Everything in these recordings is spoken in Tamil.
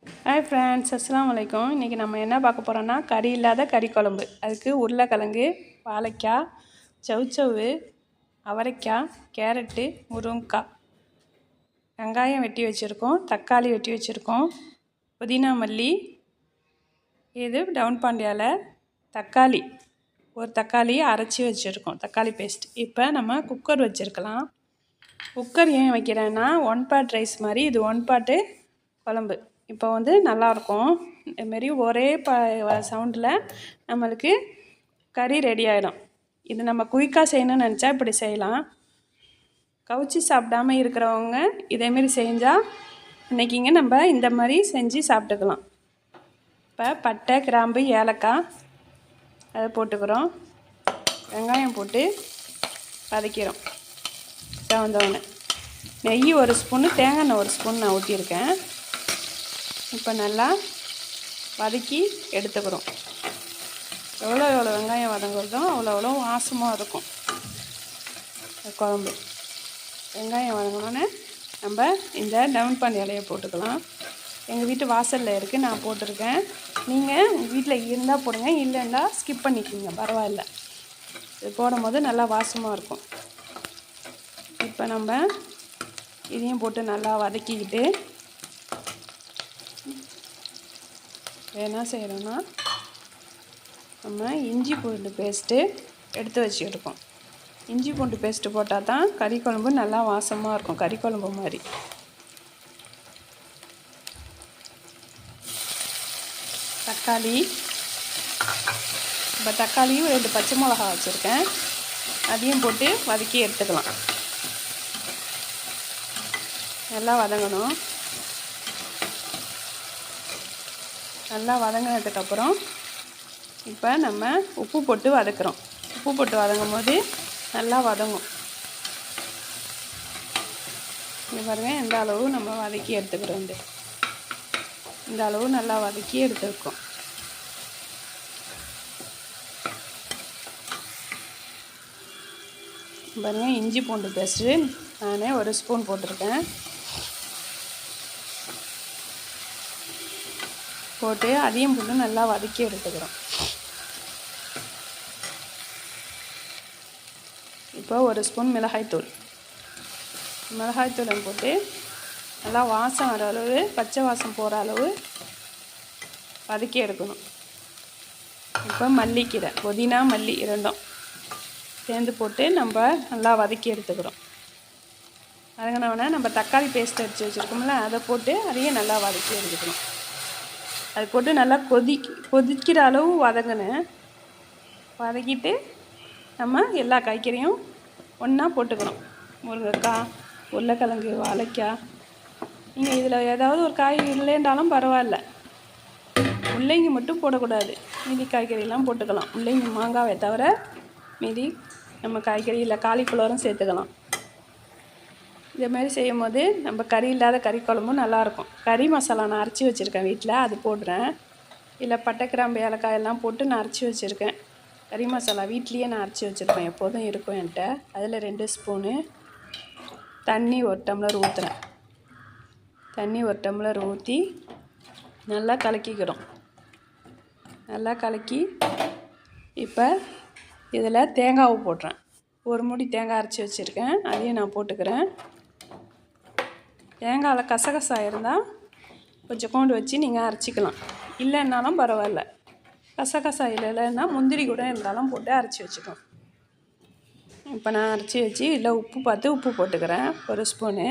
ஹாய் ஃப்ரெண்ட்ஸ், அஸ்ஸலாமு அலைக்கும். இன்றைக்கி நம்ம என்ன பார்க்க போகிறோன்னா கறி இல்லாத கறி குழம்பு. அதுக்கு உருளைக்கிழங்கு, வாழைக்காய், சவுச்சவு, அவரைக்காய், கேரட்டு, முருங்கைக்காய், வெங்காயம் வெட்டி வச்சுருக்கோம், தக்காளி வெட்டி வச்சுருக்கோம், புதினா மல்லி, இது டவுன் பாண்டியாவில் தக்காளி, ஒரு தக்காளி அரைச்சி வச்சுருக்கோம், தக்காளி பேஸ்ட். இப்போ நம்ம குக்கர் வச்சுருக்கலாம். குக்கர் ஏன் வைக்கிறேன்னா 1 பாட் ரைஸ் மாதிரி, இது 1 பாட்டு குழம்பு. இப்போ நல்லாயிருக்கும். இதுமாரி ஒரே சவுண்டில் நம்மளுக்கு கறி ரெடி ஆகிடும். இது நம்ம குயிக்காக செய்யணும்னு நினச்சா இப்படி செய்யலாம். கவுச்சி சாப்பிடாமல் இருக்கிறவங்க இதேமாரி செஞ்சால் இன்றைக்கிங்க நம்ம இந்த மாதிரி செஞ்சு சாப்பிட்டுக்கலாம். இப்போ பட்டை, கிராம்பு, ஏலக்காய் அதை போட்டுக்கிறோம். வெங்காயம் போட்டு வதக்கிறோம். தகுந்தவொன்னே நெய் 1 ஸ்பூனு, தேங்காய் எண்ணெய் 1 ஸ்பூன் நான் ஊற்றியிருக்கேன். இப்போ நல்லா வதக்கி எடுத்துக்கிறோம். எவ்வளோ வெங்காயம் வதங்குறதோ அவ்வளோ வாசமாக இருக்கும் குழம்பு. வெங்காயம் வதங்கினோன்னே நம்ம இந்த டவுன் பாண்டி இலையை போட்டுக்கலாம். எங்கள் வீட்டு வாசலில் இருக்குது, நான் போட்டிருக்கேன். நீங்கள் உங்கள் வீட்டில் இருந்தால் போடுங்க, இல்லைன்னா ஸ்கிப் பண்ணிக்கோங்க, பரவாயில்ல. இது போடும் போது நல்லா வாசமாக இருக்கும். இப்போ நம்ம இதையும் போட்டு நல்லா வதக்கிக்கிட்டு என்ன செய்கிறோன்னா நம்ம இஞ்சி பூண்டு பேஸ்ட்டு எடுத்து வச்சுருக்கோம். இஞ்சி பூண்டு பேஸ்ட்டு போட்டால் தான் கறி குழம்பு நல்லா வாசமாக இருக்கும், கறி குழம்பு மாதிரி. தக்காளி, இப்போ தக்காளியும் 2 பச்சை மிளகா வச்சுருக்கேன், அதையும் போட்டு வதக்கி எடுத்துக்கலாம். நல்லா வதங்கணும். நல்லா வதங்கினதுக்கப்புறம் இப்போ நம்ம உப்பு போட்டு வதக்குறோம். உப்பு போட்டு வதங்கும் போது நல்லா வதங்கும். இங்கே பாருங்கள், இந்த அளவு நம்ம வதக்கி எடுத்துக்கிறோம். இந்த அளவு நல்லா வதக்கி எடுத்துருக்கோம். பாருங்கள், இஞ்சி பூண்டு பேஸ்ட்டு நானே 1 ஸ்பூன் போட்டிருக்கேன். போட்டு அதையும் போட்டு நல்லா வதக்கி எடுத்துக்கிறோம். இப்போ 1 ஸ்பூன் மிளகாய்த்தூள் போட்டு நல்லா வாசம் வர அளவு, பச்சை வாசம் போகிற அளவு வதக்கி எடுக்கணும். இப்போ மல்லிக்கீரை, புதினா மல்லி 2ம் சேர்ந்து போட்டு நம்ம நல்லா வதக்கி எடுத்துக்கிறோம். வதங்கினோடனே நம்ம தக்காளி பேஸ்ட் அடித்து வச்சுருக்கோம்ல, அதை போட்டு அதையும் நல்லா வதக்கி எடுத்துக்கணும். அது போட்டு நல்லா கொதிக்கிற அளவு வதக்கிட்டு நம்ம எல்லா காய்கறியும் ஒன்றா போட்டுக்கிறோம். முருங்கைக்காய், உருளைக்கிழங்கு, வாழைக்காய். நீங்கள் இதில் ஏதாவது ஒரு காய் இல்லைன்றாலும் பரவாயில்ல, முள்ளங்கி மட்டும் போடக்கூடாது, மீதி காய்கறியெல்லாம் போட்டுக்கலாம். முள்ளங்கி, மாங்காவை தவிர மீதி நம்ம காய்கறி இல்லை காலிஃப்ளவரும் சேர்த்துக்கலாம். இதேமாரி செய்யும் போது நம்ம கறி இல்லாத கறி குழம்பும் நல்லாயிருக்கும். கறி மசாலா நான் அரைச்சி வச்சுருக்கேன் வீட்டில், அது போடுறேன். இல்லை பட்டை, கிராம்பு, ஏலக்காய் எல்லாம் போட்டு நான் அரைச்சி வச்சுருக்கேன். கறி மசாலா வீட்லேயே நான் அரைச்சி வச்சுருப்பேன், எப்போதும் இருக்கும் என்கிட்ட. அதில் 2 ஸ்பூனு தண்ணி, 1 டம்ளர் ஊற்றுறேன். தண்ணி 1 டம்ளர் ஊற்றி நல்லா கலக்கிக்கிறோம். நல்லா கலக்கி இப்போ இதில் தேங்காவை போடுறேன். 1 மூடி தேங்காய் அரைச்சி வச்சுருக்கேன், அதையும் நான் போட்டுக்கிறேன். தேங்காயில் கசகசா இருந்தால் கொஞ்சம் கொண்டு வச்சு நீங்கள் அரைச்சிக்கலாம், இல்லைன்னாலும் பரவாயில்ல. கசகசா இல்லைன்னா முந்திரி கூட இருந்தாலும் போட்டு அரைச்சி வச்சுக்கோம். இப்போ நான் அரைச்சி வச்சு இல்லை உப்பு பார்த்து உப்பு போட்டுக்கிறேன். 1 ஸ்பூனு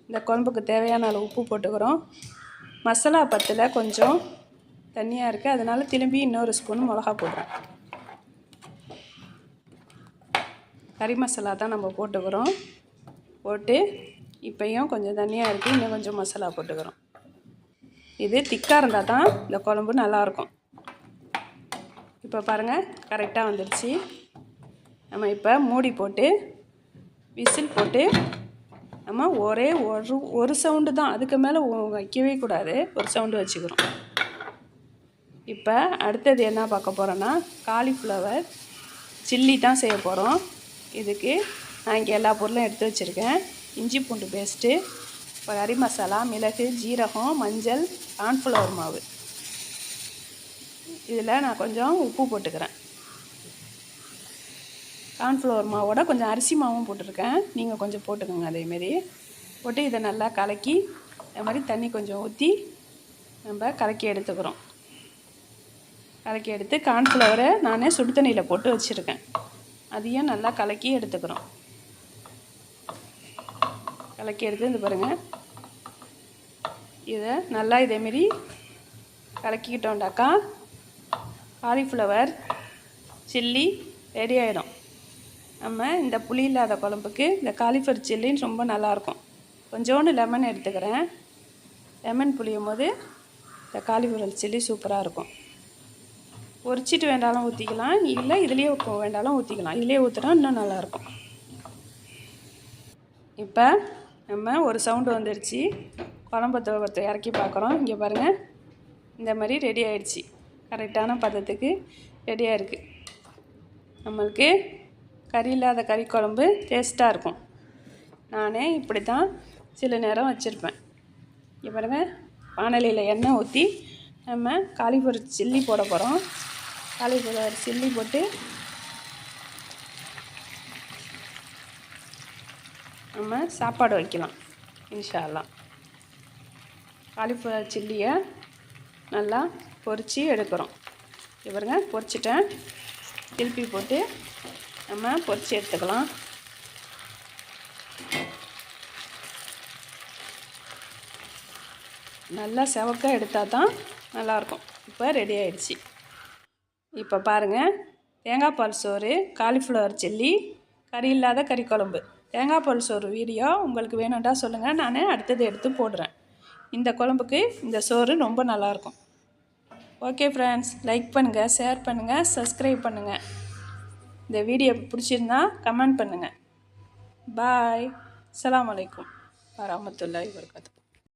இந்த குழம்புக்கு தேவையான அளவு உப்பு போட்டுக்கிறோம். மசாலா பத்தில் கொஞ்சம் தண்ணியாக இருக்குது, அதனால் திரும்பி இன்னொரு ஸ்பூன் மிளகா போடுறேன். கறி மசாலா தான் நம்ம போட்டுக்கிறோம். போட்டு இப்போயும் கொஞ்சம் தண்ணியாக இருக்குது, இன்னும் கொஞ்சம் மசாலா போட்டுக்கிறோம். இது திக்காக இருந்தால் தான் இந்த குழம்பு நல்லாயிருக்கும். இப்போ பாருங்கள், கரெக்டாக வந்துடுச்சு. நம்ம இப்போ மூடி போட்டு விசில் போட்டு நம்ம ஒரே ஒரு சவுண்டு தான், அதுக்கு மேலே வைக்கவே கூடாது, 1 சவுண்டு வச்சுக்கிறோம். இப்போ அடுத்தது என்ன பார்க்க போகிறோன்னா காலிஃப்ளவர் சில்லி தான் செய்ய போகிறோம். இதுக்கு நான் இங்கே எல்லா பொருளும் எடுத்து வச்சுருக்கேன். இஞ்சி பூண்டு பேஸ்ட்டு, கறி மசாலா, மிளகு, ஜீரகம், மஞ்சள், கார்ன்ஃப்ளவர் மாவு. இதில் நான் கொஞ்சம் உப்பு போட்டுக்கிறேன். கார்ன்ஃப்ளவர் மாவோட கொஞ்சம் அரிசி மாவும் போட்டிருக்கேன். நீங்கள் கொஞ்சம் போட்டுக்கோங்க. அதேமாரி போட்டு இதை நல்லா கலக்கி அது மாதிரி தண்ணி கொஞ்சம் ஊற்றி நம்ம கலக்கி எடுத்துக்கிறோம். கலக்கி எடுத்து கார்ன்ஃப்ளவரை நான் சுடு தண்ணியில் போட்டு வச்சுருக்கேன். அதையும் நல்லா கலக்கி எடுத்துக்கிறோம். கலக்கி எடுத்து இந்த பாருங்கள், இதை நல்லா இதேமாரி கலக்கிக்கிட்டோண்டாக்கா காலிஃப்ளவர் சில்லி ரெடி ஆகிடும். நம்ம இந்த புளி இல்லாத குழம்புக்கு இந்த காலிஃப்ளவர் சில்லின்னு ரொம்ப நல்லாயிருக்கும். கொஞ்சோண்டு லெமன் எடுத்துக்கிறேன். லெமன் புளியும் போது இந்த காலிஃப்ளவர் சில்லி சூப்பராக இருக்கும். பொரிச்சிட்டு வேண்டாலும் ஊற்றிக்கலாம், இல்லை இதுலேயே வேண்டாலும் ஊற்றிக்கலாம். இதுலேயே ஊற்றினா இன்னும் நல்லாயிருக்கும். இப்போ நம்ம ஒரு சவுண்டு வந்துடுச்சு. குழம்பத்தை இறக்கி பார்க்குறோம். இங்கே பாருங்கள், இந்த மாதிரி ரெடி ஆகிடுச்சி. கரெக்டான பதத்துக்கு ரெடியாக இருக்குது. நம்மளுக்கு கறி இல்லாத கறி குழம்பு டேஸ்ட்டாக இருக்கும். நானே இப்படி தான் சில நேரம் வச்சுருப்பேன். இங்கே பாருங்கள், வானலியில் எண்ணெய் ஊற்றி நம்ம காலிஃப்ளவர் சில்லி போட போகிறோம். காலிஃப்ளவர் சில்லி போட்டு நம்ம சாப்பாடு வைக்கலாம் இன்ஷா அல்லாஹ். காலிஃப்ளவர் சில்லியை நல்லா பொரித்து எடுக்கிறோம். இவருங்க பொரிச்சிட்டேன். திருப்பி போட்டு நம்ம பொரித்து எடுத்துக்கலாம். நல்லா செவக்க எடுத்தால் தான் நல்லாயிருக்கும். இப்போ ரெடி ஆகிடுச்சி. இப்போ பாருங்கள், தேங்காய் பால் சோறு, காலிஃப்ளவர் சில்லி, கறி இல்லாத கறி குழம்பு. தேங்காய் பால் சோறு வீடியோ உங்களுக்கு வேணும்டா சொல்லுங்கள், நான் அடுத்தது எடுத்து போடுறேன். இந்த குழம்புக்கு இந்த சோறு ரொம்ப நல்லாயிருக்கும். ஓகே ஃப்ரெண்ட்ஸ், லைக் பண்ணுங்கள், ஷேர் பண்ணுங்கள், சப்ஸ்கிரைப் பண்ணுங்கள். இந்த வீடியோ பிடிச்சிருந்தா கமெண்ட் பண்ணுங்கள். பாய். அஸ்ஸலாமு அலைக்கும் வரஹ்மத்துல்லாஹி வபரகாத்துஹு.